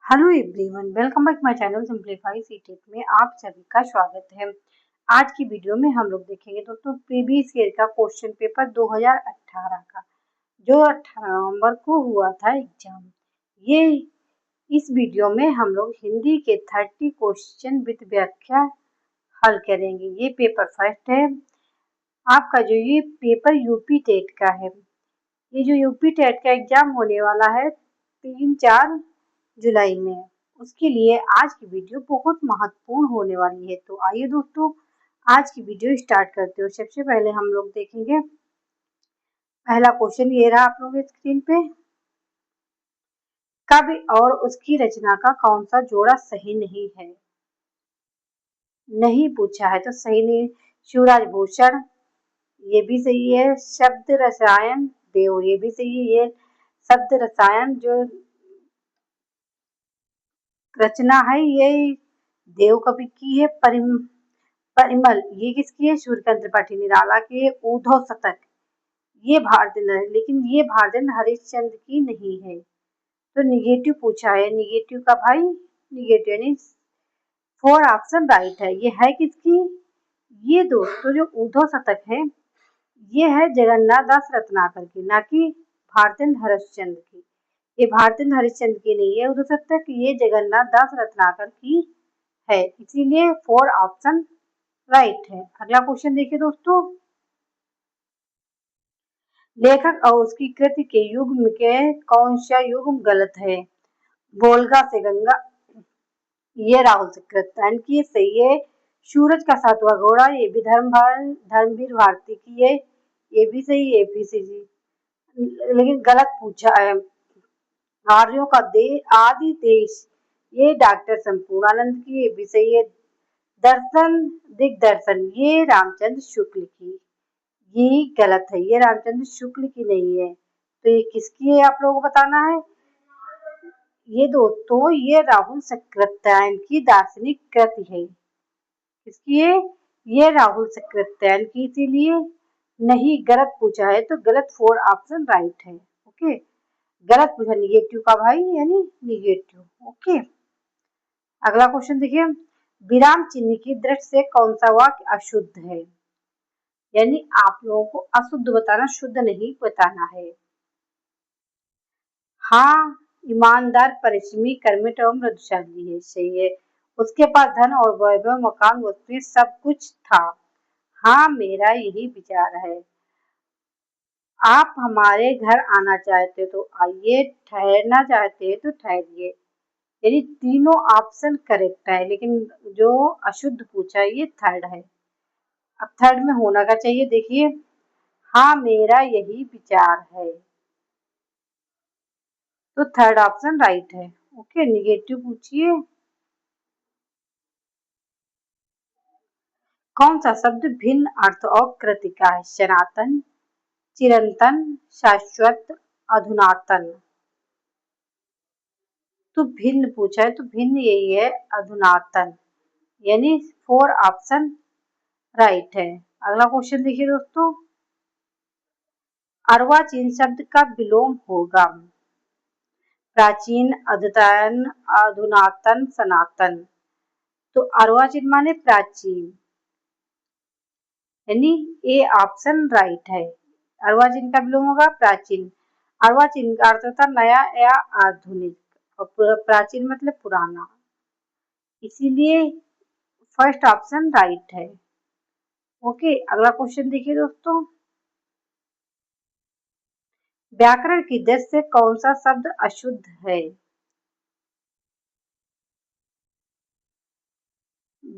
Hello everyone, welcome back my channel simplify CTET में आप सभी का स्वागत है। आज की वीडियो में हम लोग देखेंगे दोस्तों प्रीवियस ईयर का क्वेश्चन पेपर 2018 का, जो 18 नवंबर को हुआ था एग्जाम। ये इस वीडियो में हम लोग हिंदी के 30 क्वेश्चन विद व्याख्या हल करेंगे। ये पेपर फर्स्ट है आपका। जो ये पेपर यूपी टेट का है, ये जो यूपी टेट का एग्जाम होने वाला है 3-4 जुलाई में, उसके लिए आज की वीडियो बहुत महत्वपूर्ण होने वाली है। तो आइए दोस्तों आज की वीडियो स्टार्ट करते हो। सबसे पहले हम लोग देखेंगे पहला क्वेश्चन। ये रहा आप लोगों के स्क्रीन पे। कवि और उसकी रचना का कौन सा जोड़ा सही नहीं है? नहीं पूछा है तो सही नहीं। शिवराज भूषण, ये भी सही है। शब्द रसायन देव, ये भी सही है। ये शब्द रसायन जो रचना है ये देव कवि की है। परिमल ये किसकी है? सूर्यकांत त्रिपाठी निराला की है। उद्धव शतक ये भारतेंद्र है, लेकिन ये भारतेंद्र हरिश्चंद्र की नहीं है। तो निगेटिव पूछा है। निगेटिव का भाई निगेटिव यानी 4 ऑप्शन राइट है। ये है किसकी? ये दोस्तों जो उद्धव शतक है ये है जगन्नाथ दास रत्नाकर की, ना कि भारतेंद्र हरिश्चंद्र की। ये भारतेंद्र हरिश्चंद्र की नहीं है उद्धव शतक, ये जगन्नाथ दास रत्नाकर की है। इसीलिए 4 ऑप्शन राइट है। अगला क्वेश्चन देखिए दोस्तों। लेखक और उसकी कृति के युग्म के कौन सा युग्म गलत है? वोल्गा से गंगा, ये राहुल सकृत की सही है। सूरज का सातवां घोड़ा, ये भी धर्मवीर भारती की है, ये भी सही है। एपीसीजी लेकिन गलत पूछा है। आर्यों का आदि देश, ये डॉक्टर संपूर्णानंद की, ये भी सही है। दर्शन दिग्दर्शन, ये रामचंद्र शुक्ल की, ये गलत है। ये रामचंद्र शुक्ल की नहीं है। तो ये किसकी है आप लोगों को बताना है। ये दोस्तों ये राहुल सकृत्यायन की दार्शनिक कृति है। किसकी है? ये राहुल सकृत्यायन की, इसीलिए नहीं गलत पूछा है। तो गलत 4 ऑप्शन राइट है। ओके, गलत पूछा निगेटिव का भाई, यानी निगेटिव। ओके, अगला क्वेश्चन देखिए। विराम चिन्ह की दृष्टि से कौन सा वाक्य अशुद्ध है? यानी आप लोगों को अशुद्ध बताना, शुद्ध नहीं बताना है। हाँ, ईमानदार, परिश्रमी, कर्मठ और मृदुशाली है, सही है। उसके पास धन और वैभव, मकान, वस्तुएं सब कुछ था। हाँ, मेरा यही विचार है। आप हमारे घर आना चाहते तो आइए, ठहरना चाहते तो ठहरिए। यानी तीनों ऑप्शन करेक्ट है, लेकिन जो अशुद्ध पूछा है ये थर्ड है। अब थर्ड में होना क्या चाहिए देखिए। हाँ, मेरा यही विचार है, तो थर्ड ऑप्शन राइट है। ओके, निगेटिव पूछिए। कौन सा शब्द भिन्न अर्थ और कृति का है? सनातन, चिरंतन, शाश्वत, अधुनातन। तो भिन्न पूछा है तो भिन्न यही है, अधुनातन, यानी 4 ऑप्शन राइट है। अगला क्वेश्चन देखिए दोस्तों। अर्वाचीन शब्द का विलोम होगा। प्राचीन, अद्यतन, अधुनातन, सनातन। तो अर्वाचीन माने प्राचीन, यानी ए ऑप्शन राइट है। अर्वाचीन का विलोम होगा प्राचीन। अर्वाचीन का अर्थ होता नया या आधुनिक, और प्राचीन मतलब पुराना, इसीलिए फर्स्ट ऑप्शन राइट है। ओके, अगला क्वेश्चन देखिए दोस्तों। व्याकरण की दृष्टि से कौन सा शब्द अशुद्ध है?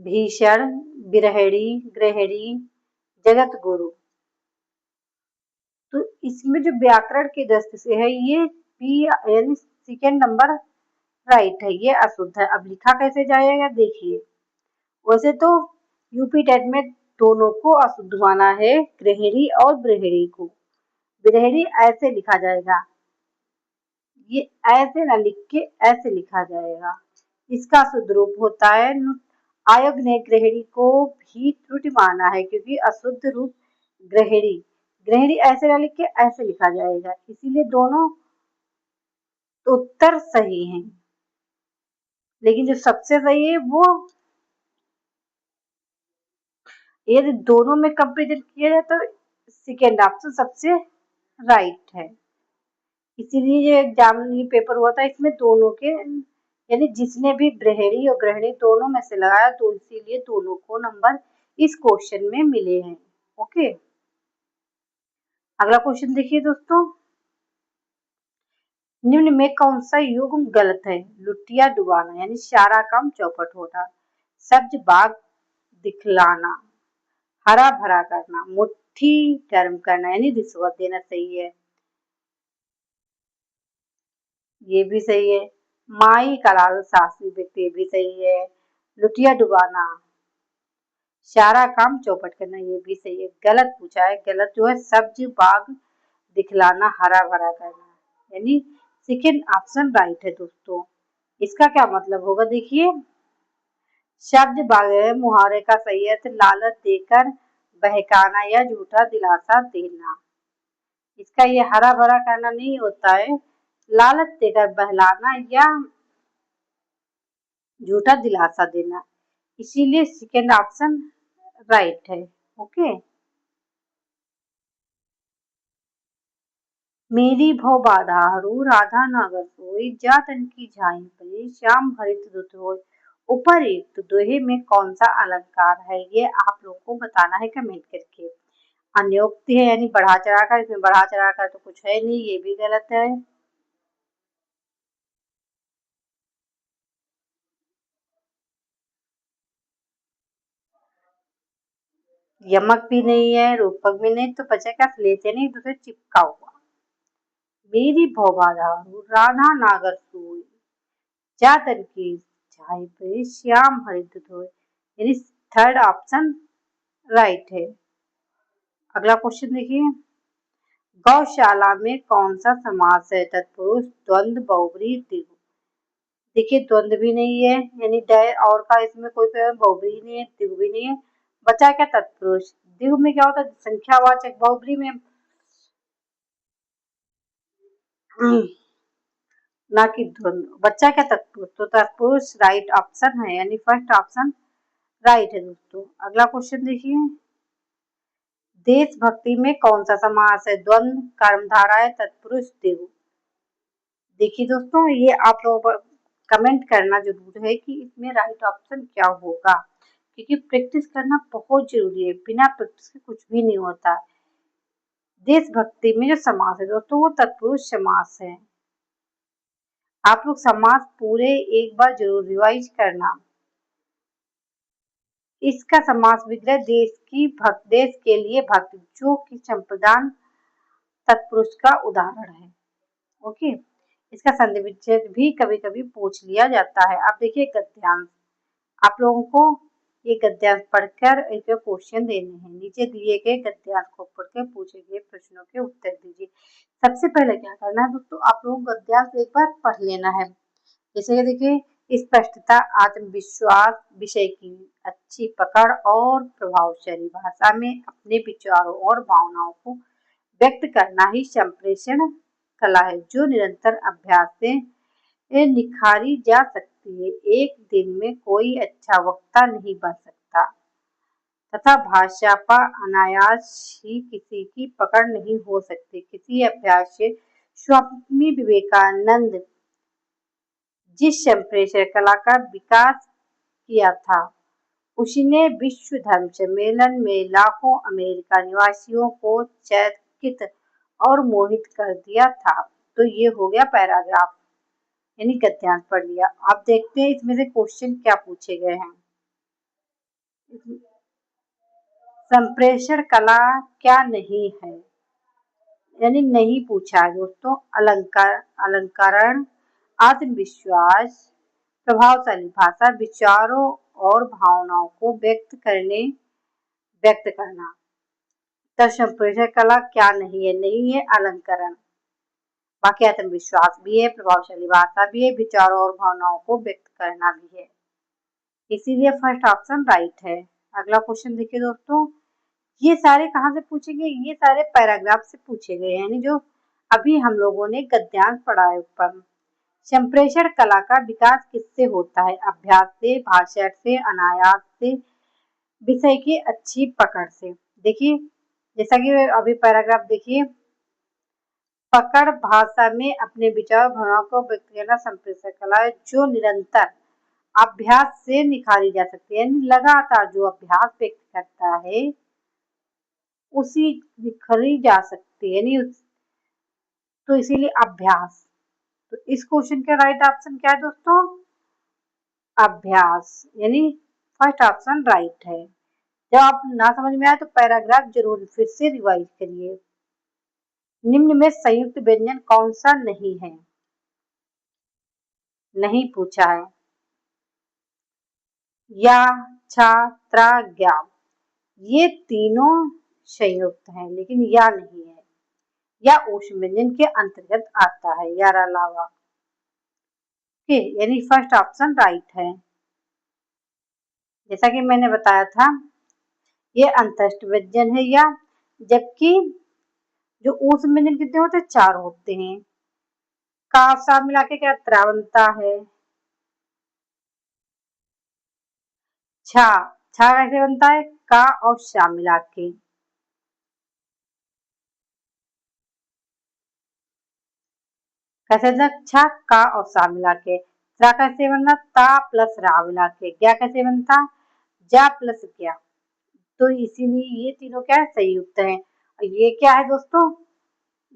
भीषण, बिरहड़ी, ग्रहणी, जगत गुरु। तो इसमें जो व्याकरण की दृष्टि से है ये बी यानी सेकेंड नंबर राइट है, ये अशुद्ध है। अब लिखा कैसे जाएगा देखिए। वैसे तो यूपी टेट में दोनों को अशुद्ध माना है, ग्रहणी और ब्रहणी को। ब्रहणी ऐसे लिखा जाएगा, ये ऐसे ना लिख के ऐसे लिखा जाएगा। इसका शुद्ध रूप होता है। आयोग ने ग्रहणी को भी त्रुटि माना है, क्योंकि अशुद्ध रूप ग्रहणी, ग्रहणी ऐसे ना लिख के ऐसे लिखा जाएगा, इसीलिए दोनों उत्तर सही हैं। लेकिन जो सबसे सही है वो, यदि दोनों में कंपेरिजन किया जाए तो सेकेंड ऑप्शन सबसे राइट है। इसीलिए ये एग्जाम ये पेपर हुआ था, इसमें दोनों के यानी जिसने भी ब्रहणी और ग्रहणी दोनों में से लगाया तो इसीलिए दोनों को नंबर इस क्वेश्चन में मिले हैं। ओके, अगला क्वेश्चन देखिए दोस्तों, निम्न में कौन सा युग्म गलत है? लुटिया डुबाना यानी सारा काम चौपट होना, सब्ज बाग दिखलाना, हरा भरा करना, मुट्ठी गर्म करना यानी रिश्वत देना सही है, ये भी सही है। माई का लाल शास्त्री व्यक्ति, ये भी सही है। लुटिया डुबाना, सारा काम चौपट करना, ये भी सही है। गलत पूछा है, गलत जो है सब्ज बाग दिखलाना, हरा भरा करना, यानी सेकेंड ऑप्शन राइट है दोस्तों। इसका क्या मतलब होगा देखिए, शब्द बाग मुहावरे का सही अर्थ लालच देकर बहकाना या झूठा दिलासा देना। इसका ये हरा भरा करना नहीं होता है, लालच देकर बहलाना या झूठा दिलासा देना, इसीलिए सेकेंड ऑप्शन राइट है। ओके, मेरी भव बाधा हरू राधा नागर सोई जा तन की झाई परी श्याम हरित दुत होय, उपरयुक्त दोहे में कौन सा अलंकार है? ये आप लोगों को बताना है कमेंट करके। अन्योक्ति है यानी बढ़ा चढ़ा कर, इसमें बढ़ा चढ़ा कर तो कुछ है नहीं, ये भी गलत है। यमक भी नहीं है, रूपक भी नहीं, तो बचा क्या? लेते नहीं, दूसरे चिपका हुआ। मेरी भौबाधा राधा नागर सोई जातन की झाई पे श्याम हरित धोए, यानी थर्ड ऑप्शन राइट है। अगला क्वेश्चन देखिए, गौशाला में कौन सा समास है? तत्पुरुष, द्वंद्व, बहुब्री, द्विगु। देखिए द्वंद्व भी नहीं है, यानी डय और का इसमें कोई बहुब्री नहीं है, द्विगु भी नहीं है, बचा क्या? तत्पुरुष। द्विगु में क्या होता है? संख्यावाचक। बहुब्री में ना कि द्वंद्व। बच्चा क्या? तत्पुरुष। तो तत्पुरुष राइट ऑप्शन है, यानी फर्स्ट ऑप्शन राइट है दोस्तों। अगला क्वेश्चन देखिए, देशभक्ति में कौन सा समास है? द्वंद्व, कर्मधारय है, तत्पुरुष, द्विगु। देखिए दोस्तों, ये आप लोगों पर कमेंट करना जरूर है कि इसमें राइट ऑप्शन क्या होगा, क्योंकि प्रैक्टिस करना बहुत जरूरी है, बिना प्रैक्टिस के कुछ भी नहीं होता। देशभक्ति में जो समास है दोस्तों वो तत्पुरुष समास है। आप लोग समास पूरे एक बार जरूर रिवाइज करना। इसका समास विग्रह देश की भक्त, देश के लिए भक्त, जो कि संप्रदान तत्पुरुष का उदाहरण है। ओके, इसका संधि विच्छेद भी कभी कभी पूछ लिया जाता है। आप देखिए गद्यांश, आप लोगों को ये गद्यांश पढ़कर एक क्वेश्चन देने हैं, नीचे दिए गए गद्यांश को पढ़कर पूछे गए प्रश्नों के उत्तर दीजिए। सबसे पहले क्या करना है दोस्तों, आप लोगों को गद्यांश एक बार पढ़ लेना है। जैसे कि देखिए, स्पष्टता, आत्मविश्वास, विषय की अच्छी पकड़ और प्रभावशाली भाषा में अपने विचारों और भावनाओं को व्यक्त करना ही संप्रेषण कला है, जो निरंतर अभ्यास से निखारी जा सकती है। एक दिन में कोई अच्छा वक्ता नहीं बन सकता तथा भाषा पर अनायास ही किसी की पकड़ नहीं हो सकती। किसी अभ्यास से स्वामी विवेकानंद जिस संप्रेषण कला का विकास किया था, उसने विश्व धर्म सम्मेलन में लाखों अमेरिका निवासियों को चकित और मोहित कर दिया था। तो ये हो गया पैराग्राफ, यानी गद्यांश पढ़ लिया। आप देखते हैं इसमें से क्वेश्चन क्या पूछे गए हैं। संप्रेषण कला क्या नहीं है, यानी नहीं पूछा है दोस्तों। अलंकार, अलंकरण, आत्मविश्वास, प्रभावशाली भाषा, विचारों और भावनाओं को व्यक्त करना। तो संप्रेषण कला क्या नहीं है? नहीं है अलंकरण। बाकी आत्मविश्वास भी है, प्रभावशाली भाषा भी है, विचारों और भावनाओं को व्यक्त करना भी है, इसीलिए फर्स्ट ऑप्शन राइट है। अगला क्वेश्चन देखिए दोस्तों, ये सारे कहाँ से पूछे गए? ये सारे पैराग्राफ से पूछे गए, यानी जो अभी हम लोगों ने गद्यांश पढ़ा है ऊपर। संप्रेषण कला का विकास किससे होता है? अभ्यास से, भाषण से, अनायास से, विषय की अच्छी पकड़ से। देखिए जैसा कि अभी पैराग्राफ देखिए, पकड़ भाषा में अपने विचार भावनाओं को व्यक्त करना संप्रेषण कला है जो निरंतर अभ्यास से निखारी जा सकती है। यानी लगातार जो अभ्यास व्यक्त करता है उसी निखरी जा सकती है। यानी तो इसीलिए अभ्यास। तो इस क्वेश्चन का राइट ऑप्शन क्या है दोस्तों? अभ्यास, यानी फर्स्ट ऑप्शन राइट है। जब आप ना समझ में आए तो पैराग्राफ जरूर फिर से रिवाइज करिए। निम्न में संयुक्त व्यंजन कौन सा नहीं है? नहीं पूछा है। या, छा, त्रा, ज्ञा, ये तीनों संयुक्त हैं लेकिन या नहीं है। या ऊष्म व्यंजन के अंतर्गत आता है, यार अलावा। यानी फर्स्ट ऑप्शन राइट है। जैसा कि मैंने बताया था ये अंतस्थ व्यंजन है या, जबकि जो ऊष्म व्यंजन कितने होते हैं? 4 होते हैं। का सा मिला के क्या त्रा बनता है? छा, छा कैसे बनता है? का और शा मिला के। कैसे बनता? छा, का और सा मिला के। त्रा कैसे बनना? ता प्लस रा मिला के। ज्ञा कैसे बनता? जा प्लस ज्ञा। तो इसीलिए ये तीनों क्या है? संयुक्त है। ये क्या है दोस्तों?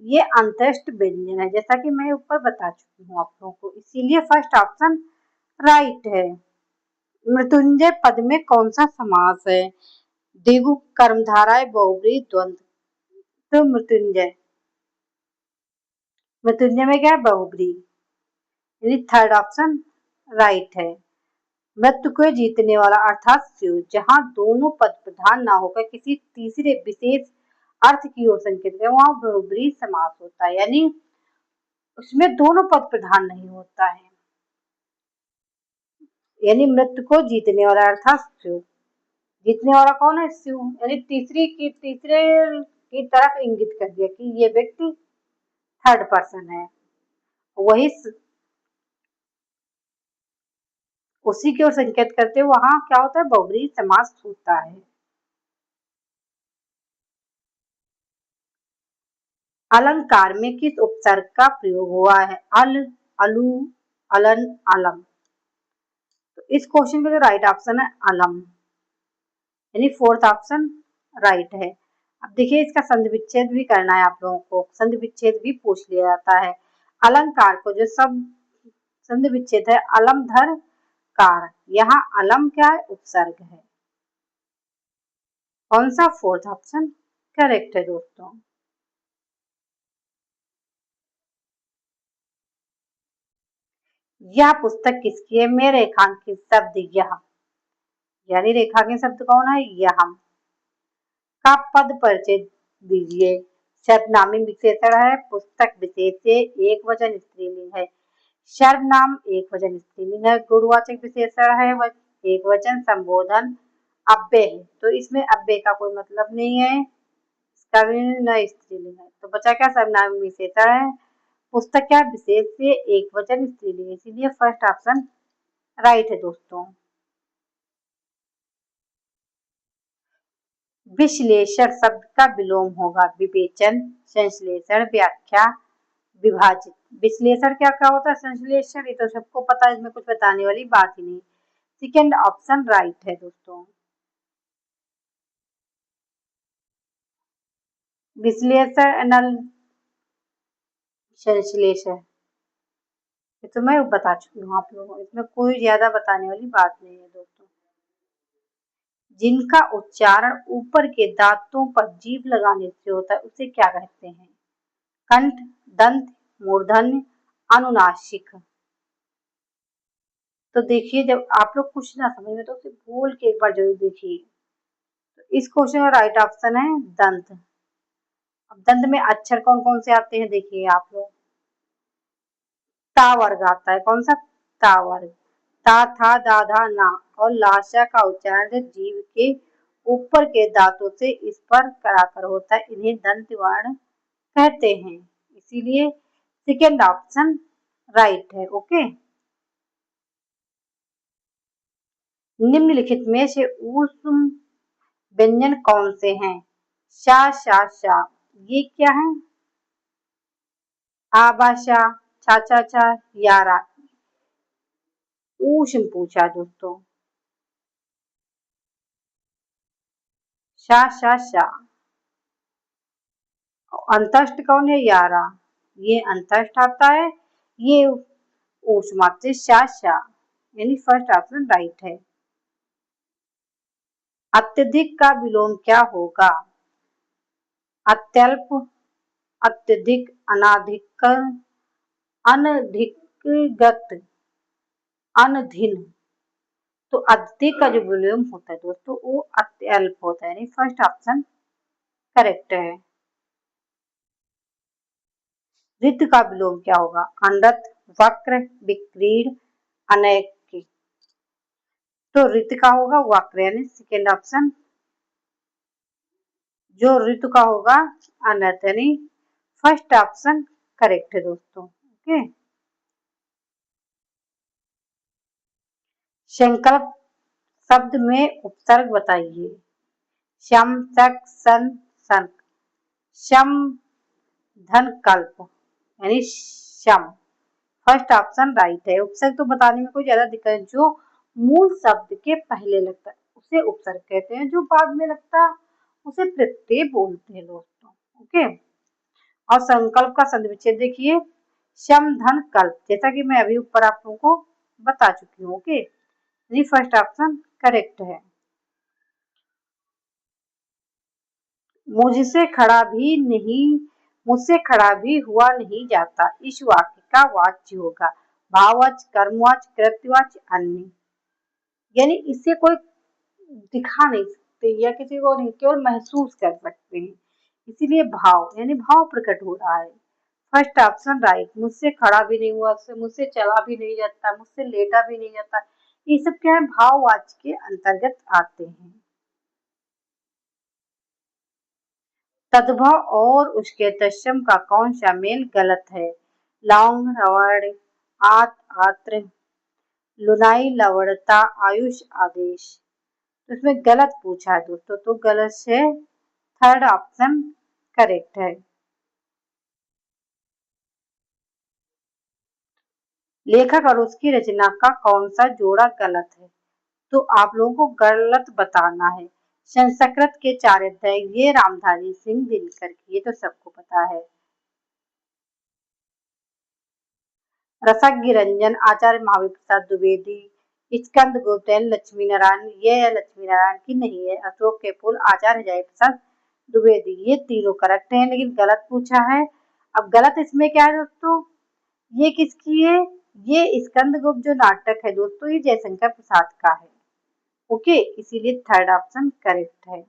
ये अंतस्थ व्यंजन है, जैसा कि मैं ऊपर बता चुकी हूँ आप लोगों को। इसीलिए फर्स्ट ऑप्शन राइट है। मृत्युंजय पद में कौन सा समास है? दिगु, कर्मधारय, बहुब्रीहि, द्वंद्व। तो मृत्युंजय, मृत्युंजय में क्या है? बहुब्रीहि, यानी थर्ड ऑप्शन राइट है। मृत्यु को जीतने वाला अर्थात शिव, जहां दोनों पद प्रधान ना होकर किसी तीसरे विशेष अर्थ की ओर संकेत है वहां बहुब्रीहि समास होता है। यानी उसमें दोनों पद प्रधान नहीं होता है। यानी मृत्यु को जीतने वाला अर्थात शिव, जीतने वाला कौन है? शिव। यानी तीसरे की तरफ इंगित कर दिया कि ये व्यक्ति थर्ड पर्सन है। वही उसी की ओर संकेत करते हुए वहां क्या होता है? बहुब्रीहि समास होता है। अलंकार में किस उपसर्ग का प्रयोग हुआ है? अल, अलू, अलन, अलम। तो इस क्वेश्चन का जो राइट ऑप्शन है अलम, यानी फोर्थ ऑप्शन राइट है। अब देखिए इसका संधि विच्छेद भी करना है आप लोगों को, संधि विच्छेद भी पूछ लिया जाता है। अलंकार को जो सब संधि विच्छेद है अलम धर कार, यहाँ अलम क्या है? उपसर्ग है। कौन सा? फोर्थ ऑप्शन करेक्ट है दोस्तों। यह पुस्तक किसकी है? में रेखांकित शब्द यह, यानी रेखांकित शब्द कौन है? यह। का पद परिचय दीजिए। सर्वनामी विशेषण है, पुस्तक विशेष से, एक वचन स्त्रीलिंग है। सर्वनाम एक वचन स्त्रीलिंग है, गुणवाचक विशेषण है, एक वचन, संबोधन अव्यय है। तो इसमें अव्यय का कोई मतलब नहीं है, इसका भी न स्त्रीलिंग है। तो बचा क्या? सर्वनामी विशेषण है, पुस्तक क्या? विशेष से, एक वचन स्त्रीलिंग, इसीलिए फर्स्ट ऑप्शन राइट है दोस्तों। विश्लेषण शब्द का विलोम होगा विवेचन, संश्लेषण, व्याख्या, विभाजित। विश्लेषण क्या क्या होता है? संश्लेषण ये तो सबको पता है, इसमें कुछ बताने वाली बात ही नहीं। सेकेंड ऑप्शन राइट है दोस्तों। विश्लेषण, एनल, संश्लेषण ये तो मैं बता चुकी हूँ आप लोगों को, इसमें कोई ज्यादा बताने वाली बात नहीं है दोस्तों। जिनका उच्चारण ऊपर के दांतों पर जीभ लगाने से होता है उसे क्या कहते हैं? कंठ, दंत, मूर्धन्य, अनुनासिक। तो देखिए जब आप लोग कुछ ना समझ में तो उसे बोल के एक बार जरूर देखिए। तो इस क्वेश्चन का राइट ऑप्शन है दंत। अब दंत में अक्षर कौन कौन से आते हैं देखिए आप लोग। ता वर्ग आता है, कौन सा? ता वर्ग। ता, था, दा, धा, ना और लाशा का उच्चारण जीभ के ऊपर के दांतों से इस पर कराकर होता है, इन्हें दंत वर्ण कहते हैं। इसीलिए सेकेंड ऑप्शन राइट है। ओके। निम्नलिखित में से ऊष्म व्यंजन कौन से हैं? शा शा शा, ये क्या है? आबाशा, छा छा छा, यारा। ऊष्म पूछा दोस्तों। शा शा शा। अंतस्थ कौन है? यारा। ये अंतस्थ आता है, ये ऊष्म आते शा शा, यानी फर्स्ट ऑप्शन राइट है। अत्यधिक का विलोम क्या होगा? अत्यल्प, अत्यधिक, अनाधिक, अनधिकृत, अनधिन। तो अत्यधिक का जो विलोम होता है दोस्तों वो अत्यल्प होता है, यानी फर्स्ट ऑप्शन करेक्ट है। रित का विलोम क्या होगा? अनरत, वक्र, विक्रीड, अनैक्य। तो रित का होगा वक्र, यानी सेकेंड ऑप्शन। जो ऋतु का होगा अनर्थ, यानी फर्स्ट ऑप्शन करेक्ट है दोस्तों। ओके। संकल्प शब्द में उपसर्ग बताइए। शम, शक, सन, संक। शम धन कल्प, यानी शम फर्स्ट ऑप्शन राइट है। उपसर्ग तो बताने में कोई ज्यादा दिक्कत है, जो मूल शब्द के पहले लगता है उसे उपसर्ग कहते हैं, जो बाद में लगता है उसे प्रत्यय बोलते हैं दोस्तों। ओके। और संकल्प का संधिविच्छेद देखिए, शम धन कल्प, जैसा कि मैं अभी ऊपर आप लोगों को बता चुकी हूँ। ओके, यानी फर्स्ट ऑप्शन करेक्ट है। मुझसे खड़ा भी नहीं, मुझसे खड़ा भी हुआ नहीं जाता, इस वाक्य का वाच्य होगा भाववाच्य, कर्मवाच्य, कृत्यवाच्य, अन्य। यानी इससे कोई दिखा नहीं सकते या किसी को नहीं, केवल महसूस कर सकते हैं, इसीलिए भाव, यानी भाव प्रकट हो रहा है। First option right. मुझसे खड़ा भी नहीं हुआ, मुझसे चला भी नहीं जाता, मुझसे लेटा भी नहीं जाता, ये सब क्या है? भाववाच्य के अंतर्गत आते हैं। तद्भव और उसके तत्सम का कौन सा मेल गलत है? लौंग, रवड़, आत, आत्र, लुनाई, लवणता, आयुष, आदेश। तो इसमें गलत पूछा है दोस्तों, तो गलत से थर्ड ऑप्शन करेक्ट है। लेखक और उसकी रचना का कौन सा जोड़ा गलत है? तो आप लोगों को गलत बताना है। संस्कृत के चारित्र्य ये रामधारी सिंह दिनकर की, ये तो सबको पता है। रसज्ञ रंजन आचार्य महावीर प्रसाद द्विवेदी, स्कंद गुप्त, लक्ष्मी नारायण, ये लक्ष्मी नारायण की नहीं है। अशोक के फूल आचार्य जय प्रसाद द्विवेदी, ये तीनों करेक्ट हैं, लेकिन गलत पूछा है। अब गलत इसमें क्या है दोस्तों? ये किसकी है? ये स्कंद गुप्त जो नाटक है दोस्तों, ये जयशंकर प्रसाद का है। ओके, इसीलिए थर्ड ऑप्शन करेक्ट है।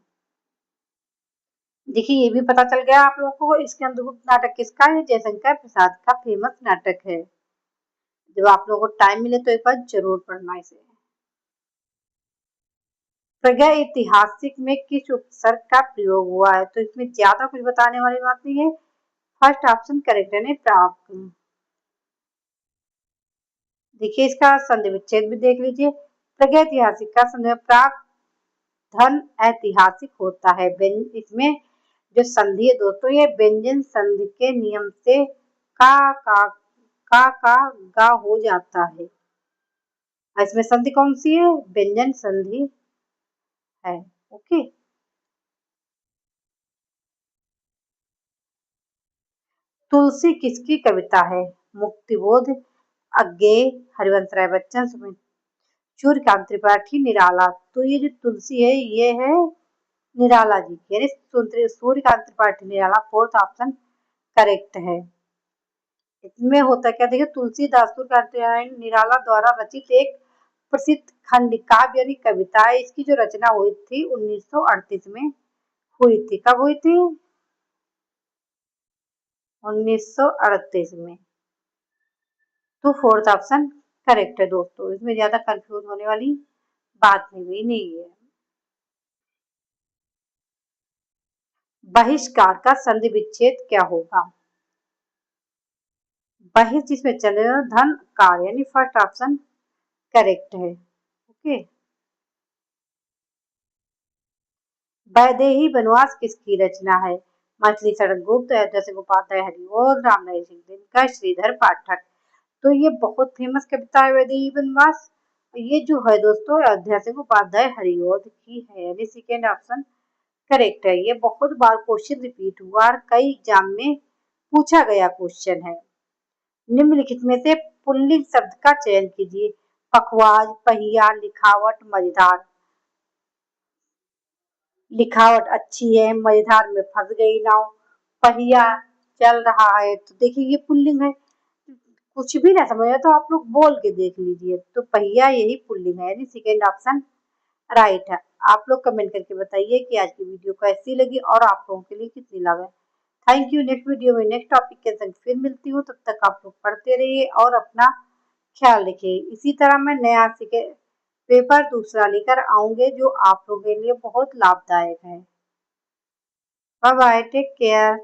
देखिए, ये भी पता चल गया आप लोगों को, स्कंदगुप्त नाटक किसका है? जयशंकर प्रसाद का फेमस नाटक है। जब आप लोगों को टाइम मिले तो एक बार जरूर पढ़ना इसे। प्रागैतिहासिक में किस उपसर्ग का प्रयोग हुआ है? तो इसमें ज्यादा कुछ बताने वाली बात नहीं है, फर्स्ट ऑप्शन करेक्ट है। प्राग। देखिए, इसका संधि विच्छेद भी देख लीजिए। प्रागैतिहासिक का संधि प्राग धन ऐतिहासिक होता है। इसमें जो संधि है दोस्तों, ये व्यंजन संधि के नियम से का गा हो जाता है। इसमें संधि कौन सी है? व्यंजन संधि है। ओके। तुलसी किसकी कविता है? मुक्तिबोध, अज्ञेय, हरिवंश राय बच्चन, सूर्यकांत त्रिपाठी, निराला। तो ये जो तुलसी है ये है निराला जी की, यानी Suryakant Tripathi Nirala fourth option correct है। इसमें होता क्या देखिए, तुलसीदास सूर्यकांत निराला द्वारा रचित एक प्रसिद्ध खंड काव्य यानी कविता है। इसकी जो रचना हुई थी 1938 में हुई थी। कब हुई थी? 1938 में। तो फोर्थ ऑप्शन करेक्ट है दोस्तों, इसमें ज्यादा कंफ्यूज होने वाली बात नहीं है। बहिष्कार का संधि विच्छेद क्या होगा? बहिष जिसमें चले धन कार, यानी फर्स्ट ऑप्शन करेक्ट है। ओके। वैदेही वनवास किसकी रचना है? मछली शरण गुप्त, अयोध्या सिंह उपाध्याय, हरिओं, रामनारायण सिंह दिनकर, श्रीधर पाठक। तो ये बहुत फेमस कविता है वैदेही वनवास। ये जो है दोस्तों अयोध्या सिंह उपाध्याय हरिओं की है, यानी सेकेंड ऑप्शन करेक्ट है। ये बहुत बार क्वेश्चन रिपीट हुआ और कई एग्जाम में पूछा गया क्वेश्चन है। निम्नलिखित में से पुल्लिंग शब्द का चयन कीजिए। पखवाज, पहिया, लिखावट, मझधार। लिखावट अच्छी है, मझधार में फंस गई नाव, पहिया चल रहा है। तो देखिए ये पुल्लिंग है। कुछ भी ना समझ आए तो आप लोग बोल के देख लीजिए। तो पहिया यही पुल्लिंग है, यानी सेकेंड ऑप्शन राइट है। आप लोग कमेंट करके बताइए कि आज की वीडियो कैसी लगी और आप लोगों के लिए कितनी लाभ है। Thank you. नेक्स्ट वीडियो में नेक्स्ट टॉपिक के संग फिर मिलती हूँ। तब तक आप लोग पढ़ते रहिए और अपना ख्याल रखिए। इसी तरह मैं नया सीखे पेपर दूसरा लेकर आऊंगे जो आप लोगों के लिए बहुत लाभदायक है। Bye bye, take care.